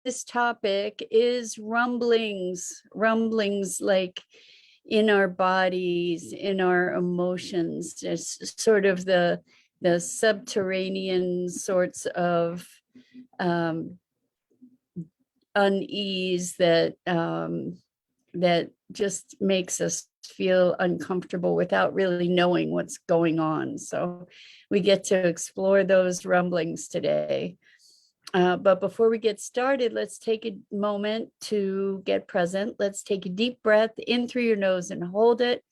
this topic is rumblings, rumblings like in our bodies, in our emotions, just sort of the subterranean sorts of um, unease that just makes us feel uncomfortable without really knowing what's going on. So we get to explore those rumblings today. But before we get started, let's take a moment to get present. Let's take a deep breath in through your nose and hold it.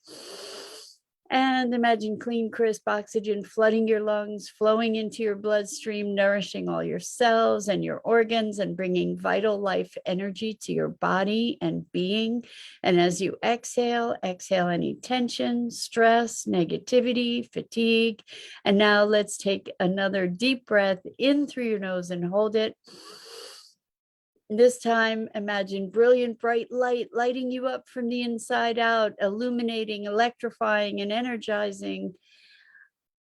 And imagine clean, crisp oxygen flooding your lungs, flowing into your bloodstream, nourishing all your cells and your organs, and bringing vital life energy to your body and being. And as you exhale, exhale any tension, stress, negativity, fatigue. And now let's take another deep breath in through your nose and hold it. This time, imagine brilliant, bright light lighting you up from the inside out, illuminating, electrifying, and energizing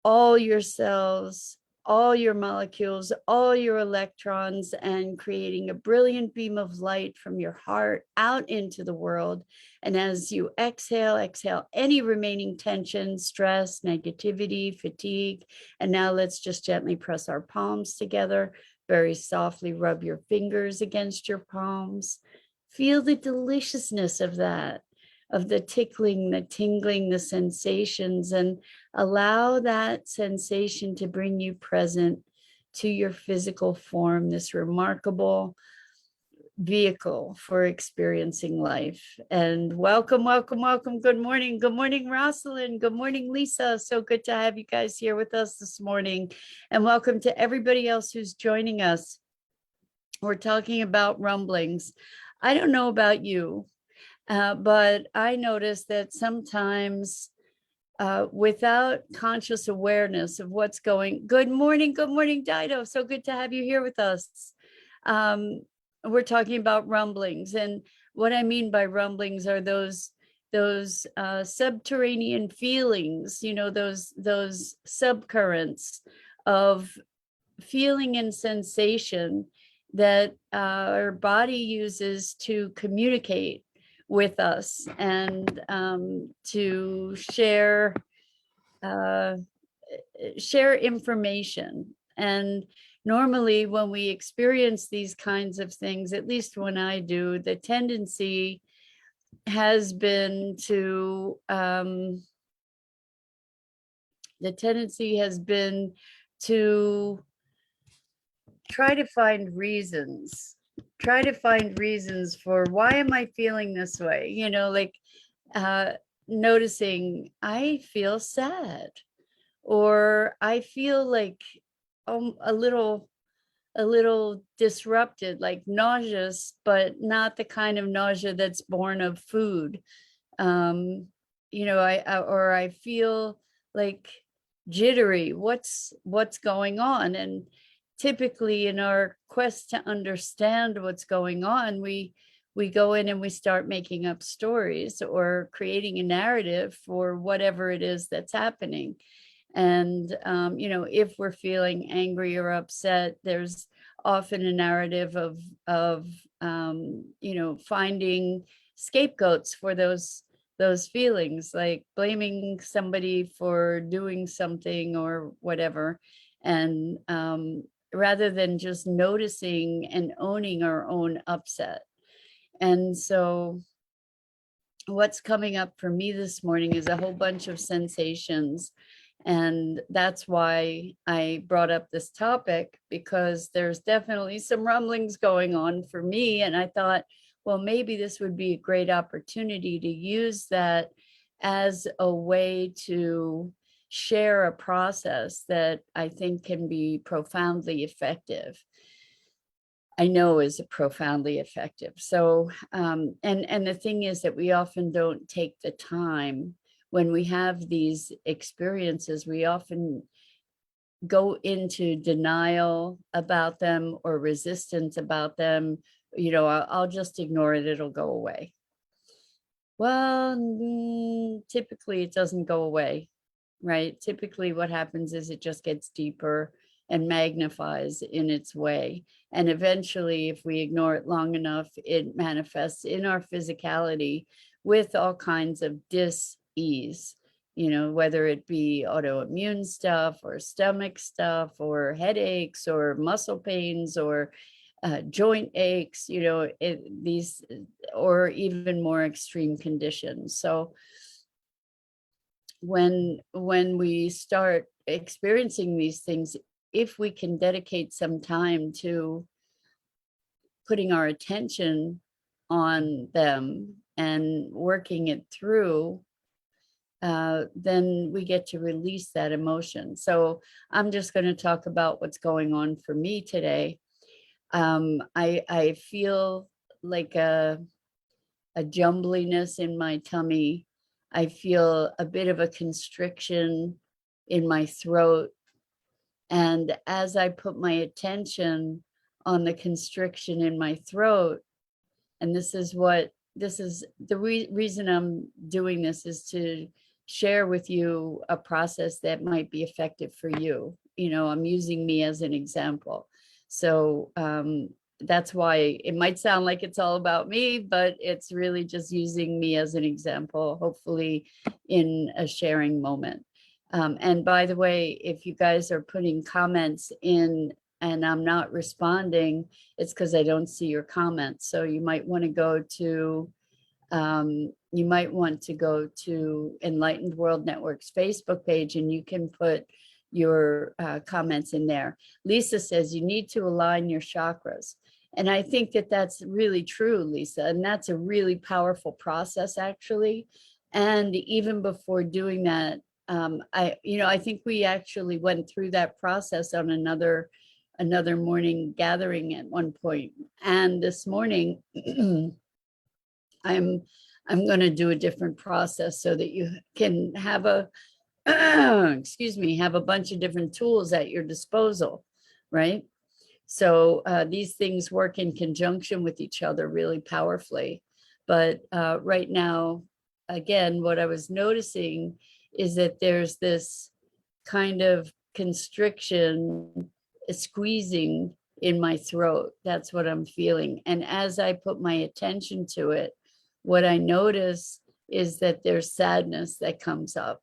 all your cells, all your molecules, all your electrons, and creating a brilliant beam of light from your heart out into the world. And as you exhale, exhale any remaining tension, stress, negativity, fatigue. And now let's just gently press our palms together. Very softly rub your fingers against your palms. Feel the deliciousness of that, of the tickling, the tingling, the sensations, and allow that sensation to bring you present to your physical form, this remarkable vehicle for experiencing life. And welcome, welcome, welcome. Good morning. Good morning, Rosalind. Good morning, Lisa. So good to have you guys here with us this morning. And welcome to everybody else who's joining us. We're talking about rumblings. I don't know about you, but I notice that sometimes without conscious awareness of what's going. Good morning, Dido. So good to have you here with us. We're talking about rumblings, and what I mean by rumblings are those subterranean feelings, you know, those subcurrents of feeling and sensation that our body uses to communicate with us and to share information. And normally when we experience these kinds of things, at least when I do, the tendency has been to try to find reasons for why am I feeling this way, you know, like noticing I feel sad, or I feel like a little disrupted, like nauseous, but not the kind of nausea that's born of food. You know, I feel like jittery. What's going on? And typically in our quest to understand what's going on, we go in and we start making up stories or creating a narrative for whatever it is that's happening. And, you know, if we're feeling angry or upset, there's often a narrative of you know, finding scapegoats for those feelings, like blaming somebody for doing something or whatever. And rather than just noticing and owning our own upset. And so what's coming up for me this morning is a whole bunch of sensations. And that's why I brought up this topic, because there's definitely some rumblings going on for me. And I thought, well, maybe this would be a great opportunity to use that as a way to share a process that I think can be profoundly effective. I know is profoundly effective. So, and the thing is that we often don't take the time when we have these experiences. We often go into denial about them or resistance about them. You know, I'll just ignore it, it'll go away. Well, typically it doesn't go away, right? Typically what happens is it just gets deeper and magnifies in its way. And eventually, if we ignore it long enough, it manifests in our physicality with all kinds of dis-ease, whether it be autoimmune stuff or stomach stuff or headaches or muscle pains or joint aches, these or even more extreme conditions. So when we start experiencing these things, if we can dedicate some time to putting our attention on them and working it through, then we get to release that emotion. So I'm just going to talk about what's going on for me today. I feel like a jumbliness in my tummy. I feel a bit of a constriction in my throat. And as I put my attention on the constriction in my throat, and this is the reason I'm doing this, is to share with you a process that might be effective for you. I'm using me as an example. So that's why it might sound like it's all about me, but it's really just using me as an example, hopefully in a sharing moment. And by the way, if you guys are putting comments in and I'm not responding, it's because I don't see your comments. So you might want to go to Enlightened World Network's Facebook page, and you can put your comments in there. Lisa says you need to align your chakras. And I think that that's really true, Lisa. And that's a really powerful process, actually. And even before doing that, I think we actually went through that process on another morning gathering at one point. And this morning, I'm going to do a different process so that you can have have a bunch of different tools at your disposal, right? So these things work in conjunction with each other really powerfully. But right now, again, what I was noticing is that there's this kind of constriction, a squeezing in my throat. That's what I'm feeling. And as I put my attention to it, what I notice is that there's sadness that comes up,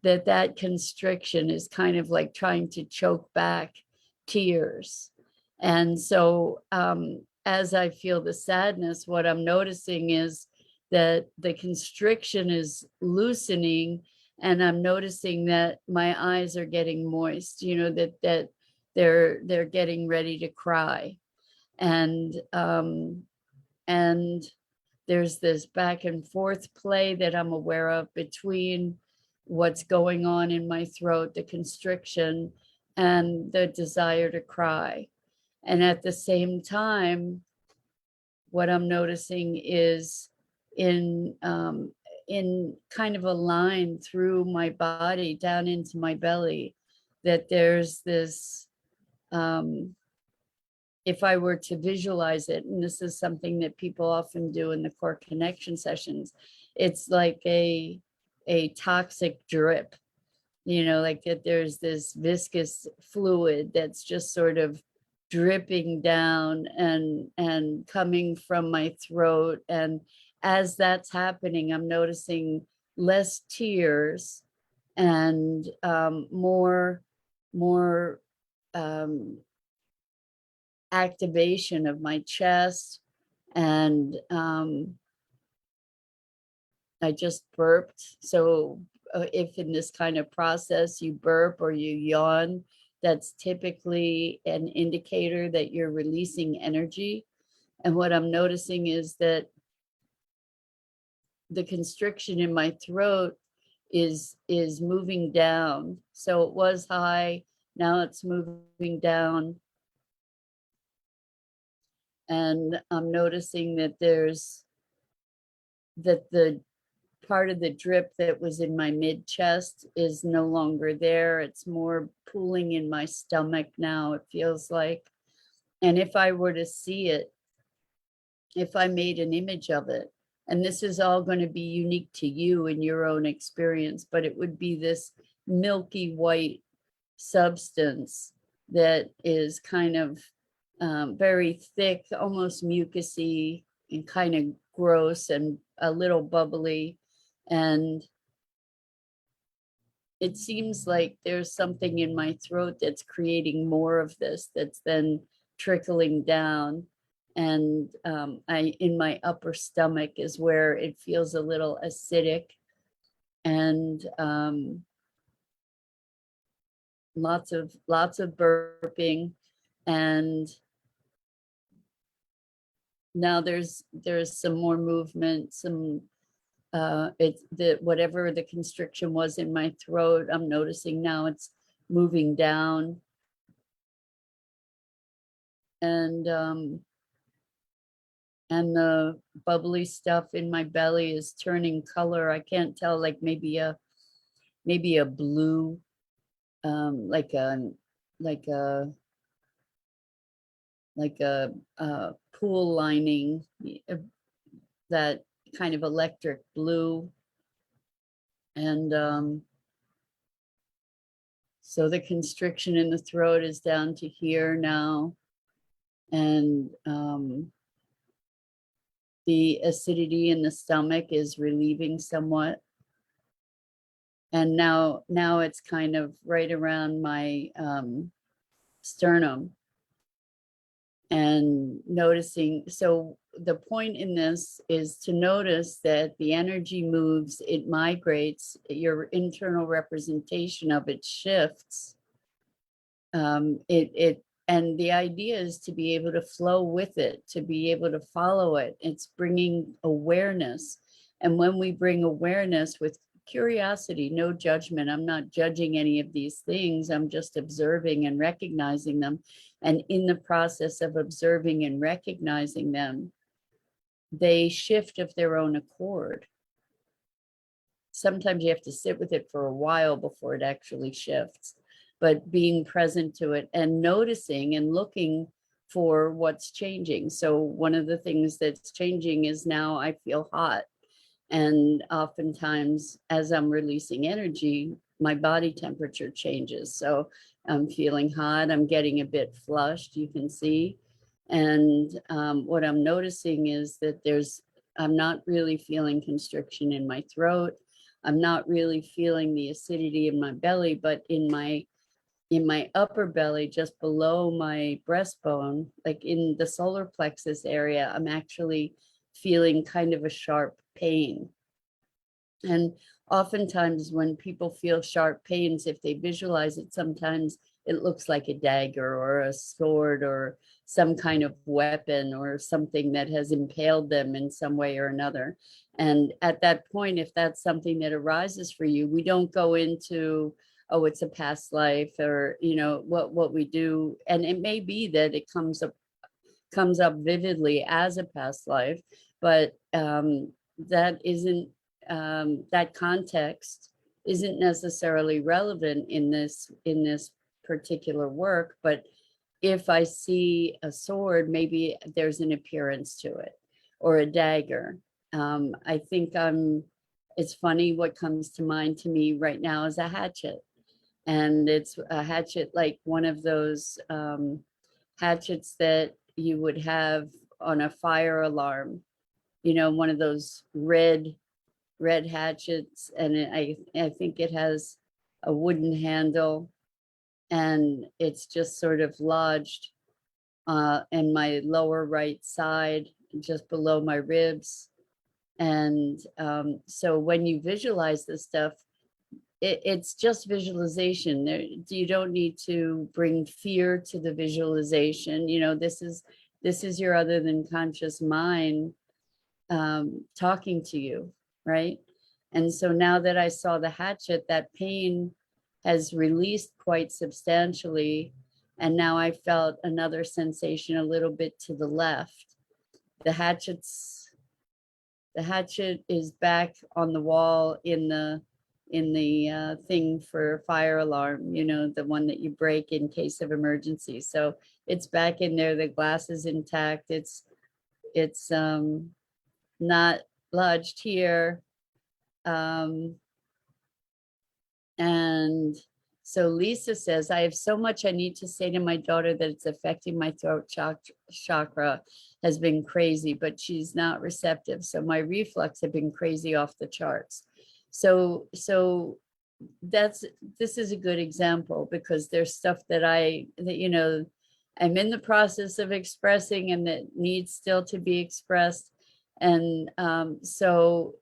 that constriction is kind of like trying to choke back tears. And so as I feel the sadness, what I'm noticing is that the constriction is loosening, and I'm noticing that my eyes are getting moist, that they're getting ready to cry. And there's this back and forth play that I'm aware of between what's going on in my throat, the constriction, and the desire to cry. And at the same time, what I'm noticing is in kind of a line through my body down into my belly, that there's this, if I were to visualize it, and this is something that people often do in the core connection sessions, it's like a toxic drip, like that there's this viscous fluid that's just sort of dripping down and coming from my throat. And as that's happening, I'm noticing less tears and more activation of my chest. And I just burped. So if in this kind of process you burp or you yawn, that's typically an indicator that you're releasing energy. And what I'm noticing is that the constriction in my throat is moving down. So it was high, now it's moving down. And I'm noticing that the part of the drip that was in my mid chest is no longer there. It's more pooling in my stomach now, it feels like. And if I were to see it, if I made an image of it, and this is all going to be unique to you in your own experience, but it would be this milky white substance that is kind of very thick, almost mucusy and kind of gross and a little bubbly. And it seems like there's something in my throat that's creating more of this, that's then trickling down. And in my upper stomach is where it feels a little acidic, and lots of burping. And now there's some more movement, some it's the whatever the constriction was in my throat, I'm noticing now it's moving down. And the bubbly stuff in my belly is turning color. I can't tell, like maybe a blue, like a pool lining, that kind of electric blue. And so the constriction in the throat is down to here now. And the acidity in the stomach is relieving somewhat. And now it's kind of right around my sternum. And noticing, so the point in this is to notice that the energy moves, it migrates, your internal representation of it shifts. And the idea is to be able to flow with it, to be able to follow it. It's bringing awareness. And when we bring awareness with curiosity, no judgment, I'm not judging any of these things, I'm just observing and recognizing them. And in the process of observing and recognizing them, they shift of their own accord. Sometimes you have to sit with it for a while before it actually shifts. But being present to it and noticing and looking for what's changing. So one of the things that's changing is now I feel hot. And oftentimes as I'm releasing energy, my body temperature changes. So I'm feeling hot, I'm getting a bit flushed, you can see. And what I'm noticing is that I'm not really feeling constriction in my throat. I'm not really feeling the acidity in my belly, but in my upper belly, just below my breastbone, like in the solar plexus area, I'm actually feeling kind of a sharp pain. And oftentimes when people feel sharp pains, if they visualize it, sometimes it looks like a dagger or a sword or some kind of weapon or something that has impaled them in some way or another. And at that point, if that's something that arises for you, we don't go into, oh, it's a past life, or what we do. And it may be that it comes up vividly as a past life, but that isn't that context isn't necessarily relevant in this particular work. But if I see a sword, maybe there's an appearance to it, or a dagger. I think it's funny, what comes to mind to me right now is a hatchet. And it's a hatchet like one of those hatchets that you would have on a fire alarm, one of those red hatchets. And I think it has a wooden handle, and it's just sort of lodged in my lower right side, just below my ribs. And so when you visualize this stuff, it's just visualization. You don't need to bring fear to the visualization. This is your other than conscious mind talking to you, right? And so now that I saw the hatchet, that pain has released quite substantially. And now I felt another sensation a little bit to the left. The hatchet is back on the wall in the thing for fire alarm, the one that you break in case of emergency. So it's back in there. The glass is intact. It's not lodged here. And So Lisa says, I have so much I need to say to my daughter that it's affecting my throat chakra has been crazy, but she's not receptive. So my reflux have been crazy off the charts. So this is a good example, because there's stuff that I'm in the process of expressing and that needs still to be expressed. And so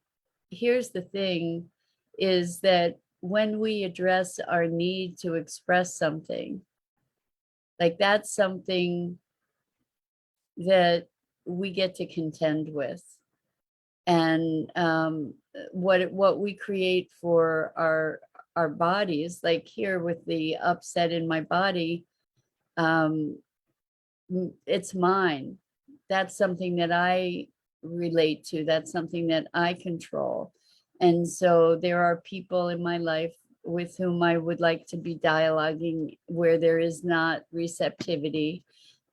here's the thing, is that when we address our need to express something, like that's something that we get to contend with. And what we create for our bodies, like here with the upset in my body, it's mine. That's something that I relate to. That's something that I control. And so there are people in my life with whom I would like to be dialoguing where there is not receptivity.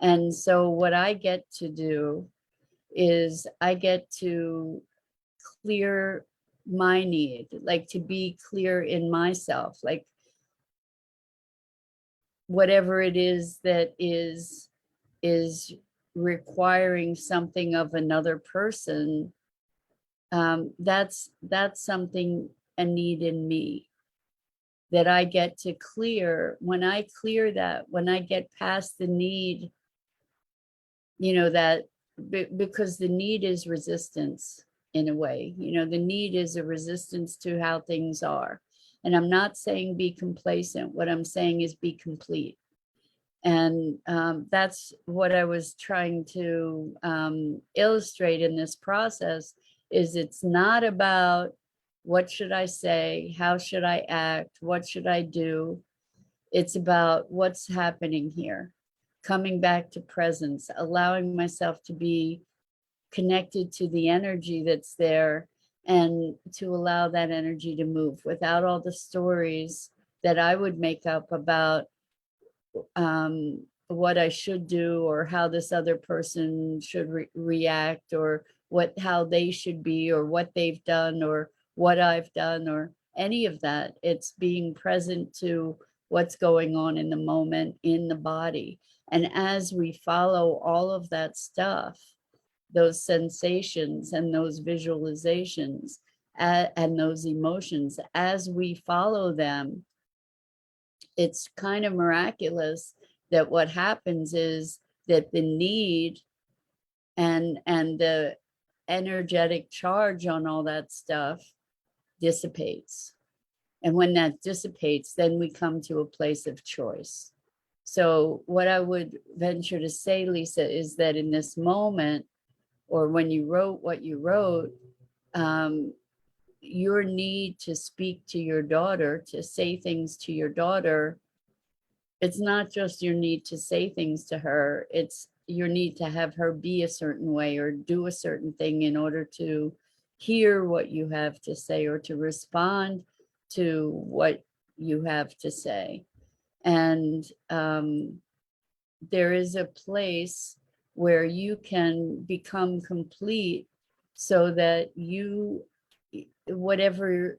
And so what I get to do is I get to clear my need, like to be clear in myself, like whatever it is that is requiring something of another person, that's something, a need in me that I get to clear. When I clear that, when I get past the need, that because the need is resistance in a way, the need is a resistance to how things are. And I'm not saying be complacent. What I'm saying is be complete. And that's what I was trying to illustrate in this process, is it's not about what should I say, how should I act, what should I do. It's about what's happening here, coming back to presence, allowing myself to be connected to the energy that's there, and to allow that energy to move without all the stories that I would make up about what I should do, or how this other person should react, or how they should be, or what they've done, or what I've done, or any of that. It's being present to what's going on in the moment in the body. And as we follow all of that stuff, those sensations and those visualizations and those emotions, as we follow them, it's kind of miraculous that what happens is that the need and the energetic charge on all that stuff dissipates. And when that dissipates, then we come to a place of choice. So what I would venture to say, Lisa, is that in this moment, or when you wrote what you wrote, your need to speak to your daughter, to say things to your daughter, it's not just your need to say things to her, it's your need to have her be a certain way or do a certain thing in order to hear what you have to say, or to respond to what you have to say. And there is a place where you can become complete, so that whatever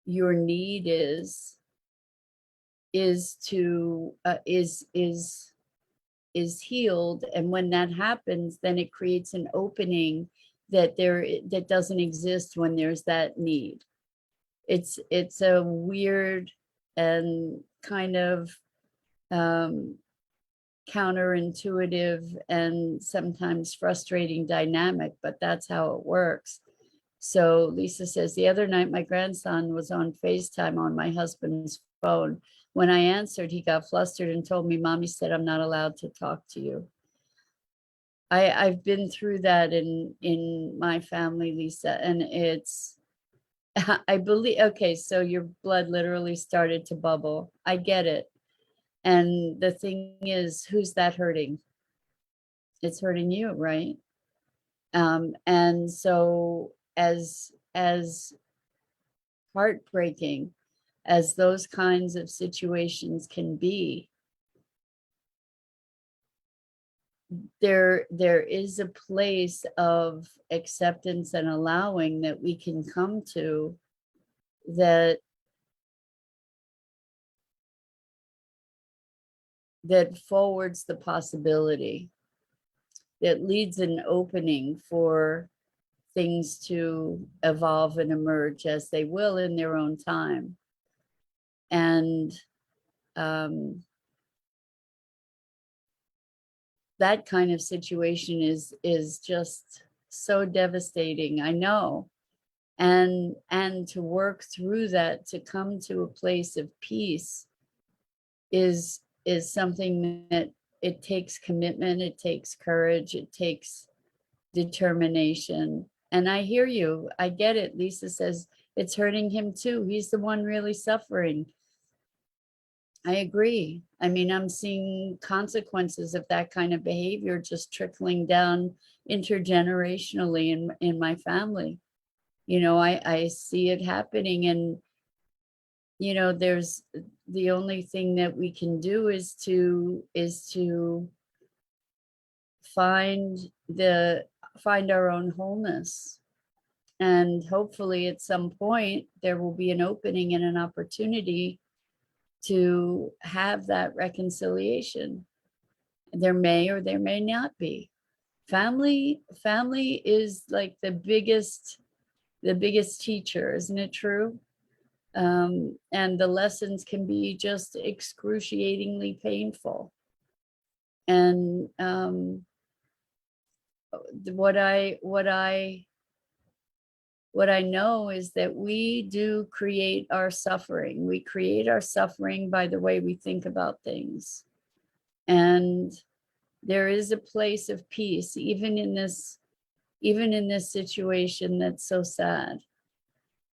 your need is healed. And when that happens, then it creates an opening that doesn't exist when there's that need. It's a weird and kind of counterintuitive and sometimes frustrating dynamic, but that's how it works. So Lisa says, the other night, my grandson was on FaceTime on my husband's phone. When I answered, he got flustered and told me, Mommy said, I'm not allowed to talk to you. I've been through that in my family, Lisa, and it's, I believe, okay, so your blood literally started to bubble. I get it. And the thing is, who's that hurting? It's hurting you, right? And so as heartbreaking as those kinds of situations can be, there is a place of acceptance and allowing that we can come to, that that forwards the possibility, that leads an opening for things to evolve and emerge as they will in their own time. And that kind of situation is just so devastating, I know. And to work through that, to come to a place of peace is something that it takes commitment, it takes courage, it takes determination. And I hear you, I get it. Lisa says it's hurting him too. He's the one really suffering. I agree. I mean, I'm seeing consequences of that kind of behavior just trickling down intergenerationally in my family. You know, I see it happening, and you know, there's the only thing that we can do is to find our own wholeness. And hopefully at some point there will be an opening and an opportunity to have that reconciliation. There may or there may not be. Family is like the biggest teacher, isn't it true? And the lessons can be just excruciatingly painful. And what I know is that we do create our suffering. We create our suffering by the way we think about things. And there is a place of peace, even in this situation that's so sad,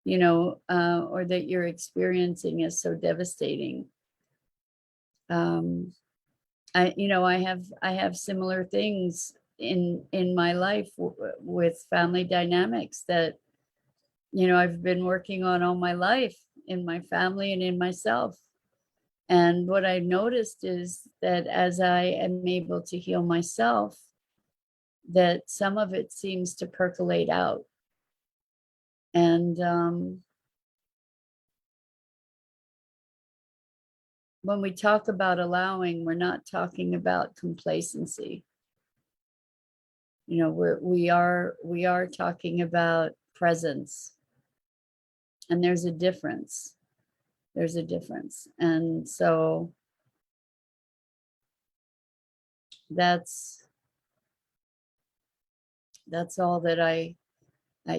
you know, or that you're experiencing is so devastating. I have similar things in my life with family dynamics that, you know, I've been working on all my life in my family and in myself. And what I noticed is that as I am able to heal myself, that some of it seems to percolate out. And when we talk about allowing, we're not talking about complacency. You know, we are talking about presence. And there's a difference. There's a difference. And so that's all that I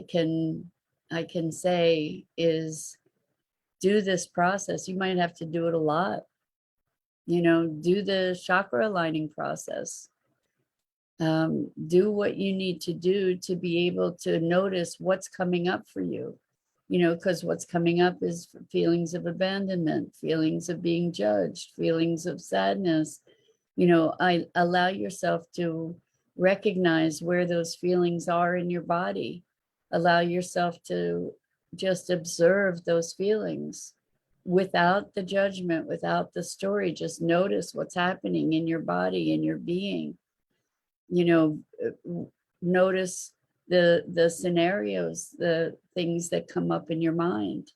can say is do this process. You might have to do it a lot. You know, do the chakra aligning process. Do what you need to do to be able to notice what's coming up for you. You know, because what's coming up is feelings of abandonment, feelings of being judged, feelings of sadness. You know, I allow yourself to recognize where those feelings are in your body. Allow yourself to just observe those feelings without the judgment, without the story. Just notice what's happening in your body, in your being. You know, notice the scenarios, the things that come up in your mind,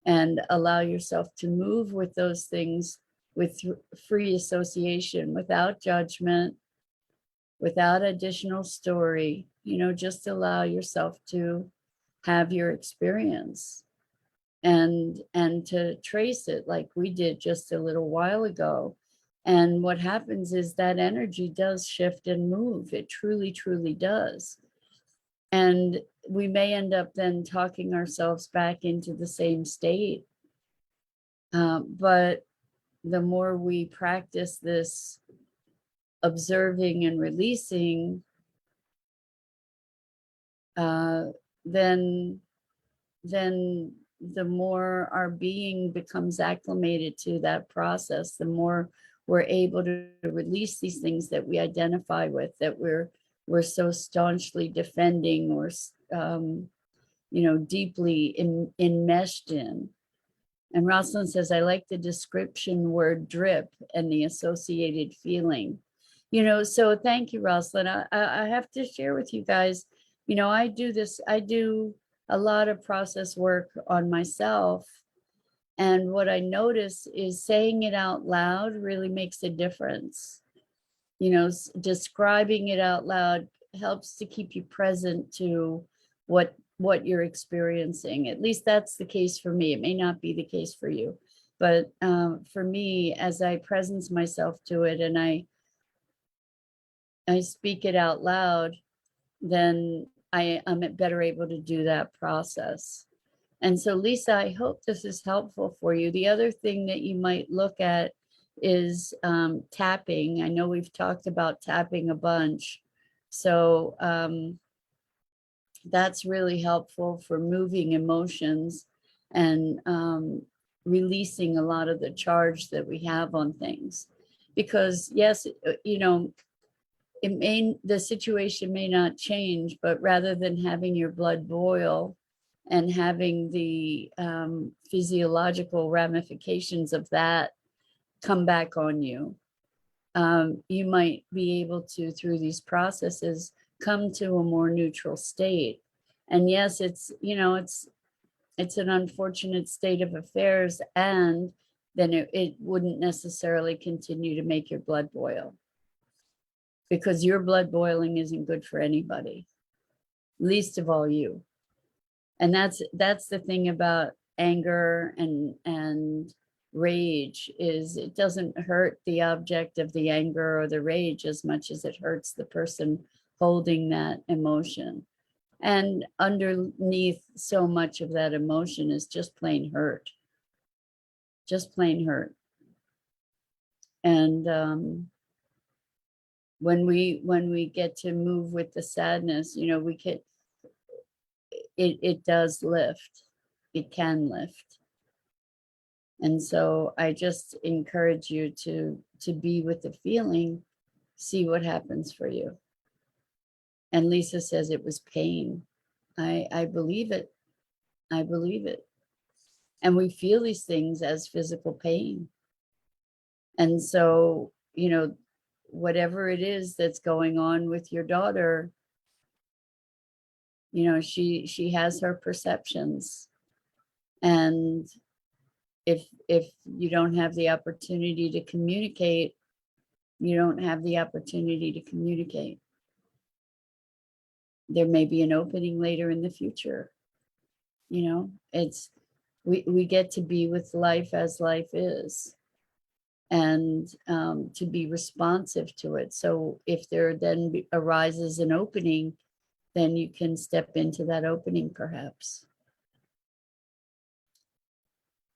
and allow yourself to move with those things with free association, without judgment, without additional story. You know, just allow yourself to have your experience and to trace it like we did just a little while ago. And what happens is that energy does shift and move. It truly, truly does. And we may end up then talking ourselves back into the same state. But the more we practice this observing and releasing, then the more our being becomes acclimated to that process, the more we're able to release these things that we identify with, that we're so staunchly defending or you know, deeply enmeshed in. And Rosalind says, I like the description word drip and the associated feeling. You know, so thank you, Rosalind. I have to share with you guys, you know, I do a lot of process work on myself. And what I notice is saying it out loud really makes a difference. You know, describing it out loud helps to keep you present to what you're experiencing. At least that's the case for me. It may not be the case for you, but for me, as I presence myself to it and I speak it out loud, then I'm better able to do that process. And so, Lisa, I hope this is helpful for you. The other thing that you might look at is tapping. I know we've talked about tapping a bunch. So that's really helpful for moving emotions and releasing a lot of the charge that we have on things. Because yes, you know, the situation may not change, but rather than having your blood boil and having the physiological ramifications of that come back on you, you might be able to, through these processes, come to a more neutral state. And yes, it's, you know, it's an unfortunate state of affairs, and then it wouldn't necessarily continue to make your blood boil, because your blood boiling isn't good for anybody, least of all you. And that's the thing about anger and rage, is it doesn't hurt the object of the anger or the rage as much as it hurts the person holding that emotion. And underneath so much of that emotion is just plain hurt, just plain hurt. And when we get to move with the sadness, you know, we can, it does lift, it can lift. And so I just encourage you to be with the feeling, see what happens for you. And Lisa says it was pain. I believe it. I believe it. And we feel these things as physical pain. And so, you know, whatever it is that's going on with your daughter, you know, she has her perceptions. And if you don't have the opportunity to communicate, you don't have the opportunity to communicate. There may be an opening later in the future. You know, it's, we get to be with life as life is, and to be responsive to it. So if there then arises an opening, then you can step into that opening perhaps.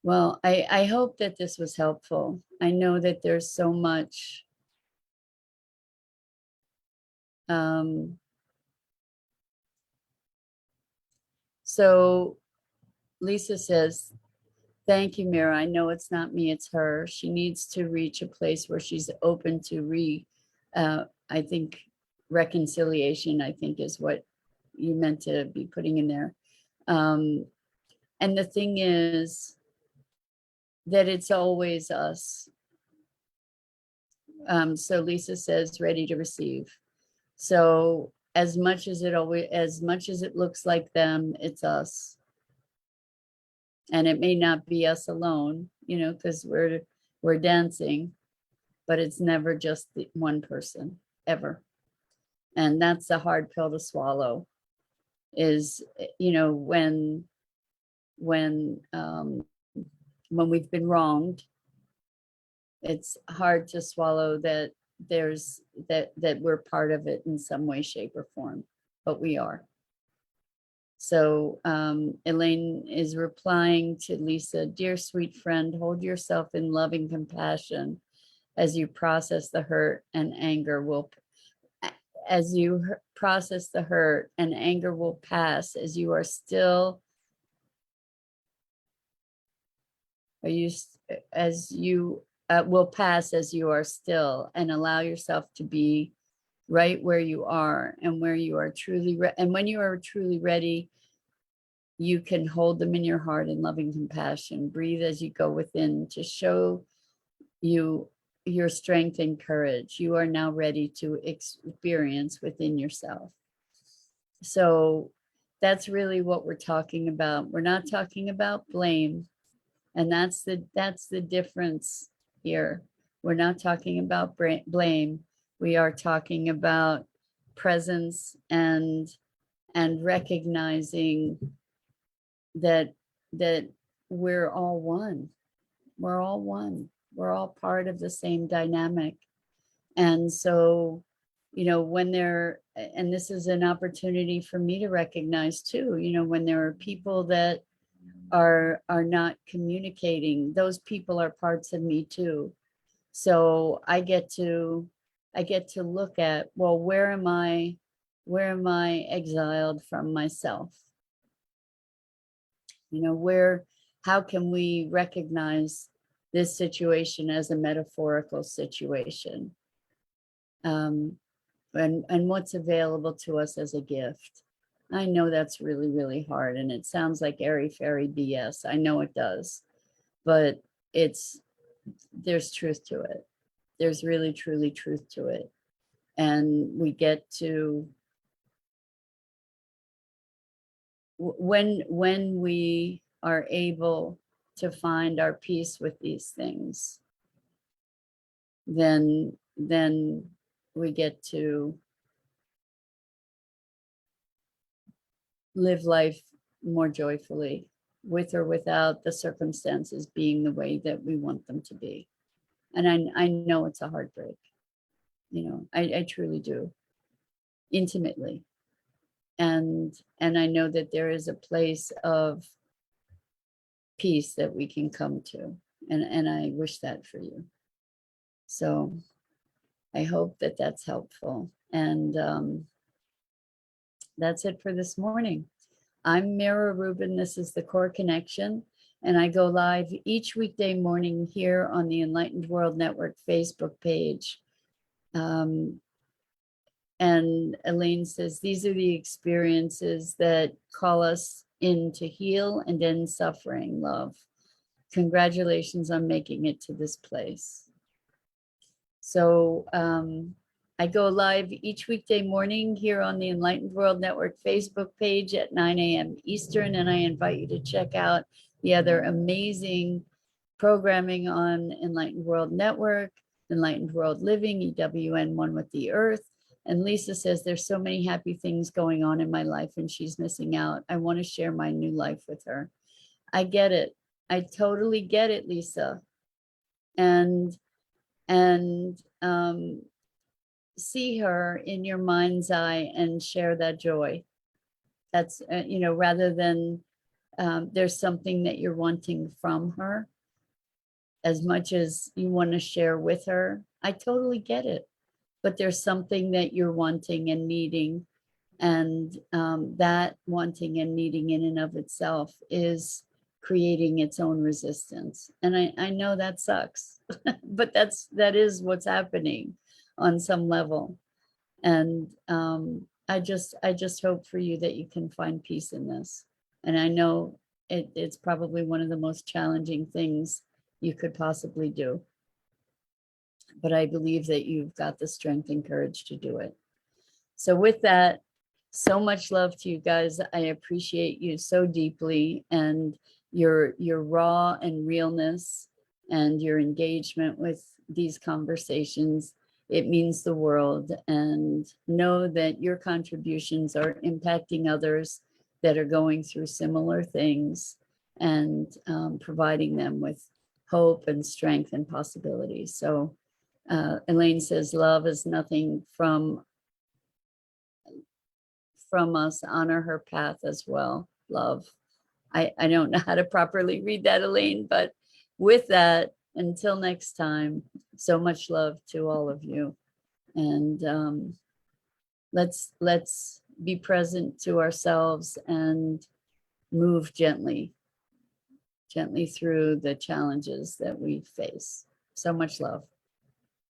Well, I hope that this was helpful. I know that there's so much so Lisa says, thank you, Mira. I know it's not me, it's her. She needs to reach a place where she's open to I think reconciliation, I think is what you meant to be putting in there. And the thing is that it's always us. So Lisa says, ready to receive. So as much as it looks like them, it's us. And it may not be us alone, you know, because we're dancing, but it's never just the one person, ever. And that's a hard pill to swallow, is, you know, when we've been wronged, it's hard to swallow that that we're part of it in some way, shape, or form, but we are. So Elaine is replying to Lisa, dear sweet friend, hold yourself in loving compassion as you process the hurt, and anger will, as you process the hurt, and anger will pass as you are still, as you will pass as you are still, and allow yourself to be right where you are, and where you are truly and when you are truly ready, you can hold them in your heart in loving compassion. Breathe as you go within to show you your strength and courage. You are now ready to experience within yourself. So that's really what we're talking about. We're not talking about blame. And that's the difference here. We're not talking about blame. We are talking about presence and recognizing that we're all one. We're all one. We're all part of the same dynamic. And so, when and this is an opportunity for me to recognize too, when there are people that are not communicating, those people are parts of me too. So I get to look at, well, where am I exiled from myself? How can we recognize this situation as a metaphorical situation? And what's available to us as a gift? I know that's really, really hard, and it sounds like airy-fairy BS. I know it does, but there's truth to it. There's really, truly truth to it. And we get to, when we are able to find our peace with these things, then we get to live life more joyfully, with or without the circumstances being the way that we want them to be. And I know it's a heartbreak. I truly do, intimately. And I know that there is a place of peace that we can come to. And I wish that for you. So I hope that that's helpful. And that's it for this morning. I'm Mira Rubin. This is the Core Connection. And I go live each weekday morning here on the Enlightened World Network Facebook page. And Elaine says, these are the experiences that call us in to heal and end suffering, love. Congratulations on making it to this place. So I go live each weekday morning here on the Enlightened World Network Facebook page at 9 a.m. Eastern, and I invite you to check out the other amazing programming on Enlightened World Network, Enlightened World Living, EWN One with the Earth. And Lisa says, there's so many happy things going on in my life and she's missing out. I want to share my new life with her. I get it. I totally get it, Lisa. And see her in your mind's eye and share that joy. That's, rather than there's something that you're wanting from her as much as you want to share with her. I totally get it. But there's something that you're wanting and needing. And that wanting and needing in and of itself is creating its own resistance. And I know that sucks, but that is what's happening on some level. And I just hope for you that you can find peace in this. And I know it's probably one of the most challenging things you could possibly do. But I believe that you've got the strength and courage to do it. So with that, so much love to you guys. I appreciate you so deeply, and your raw and realness and your engagement with these conversations. It means the world. And know that your contributions are impacting others that are going through similar things, and providing them with hope and strength and possibility. So Elaine says, love is nothing from us. Honor her path as well. Love. I don't know how to properly read that, Elaine, but with that, until next time, so much love to all of you. And let's be present to ourselves and move gently through the challenges that we face. So much love.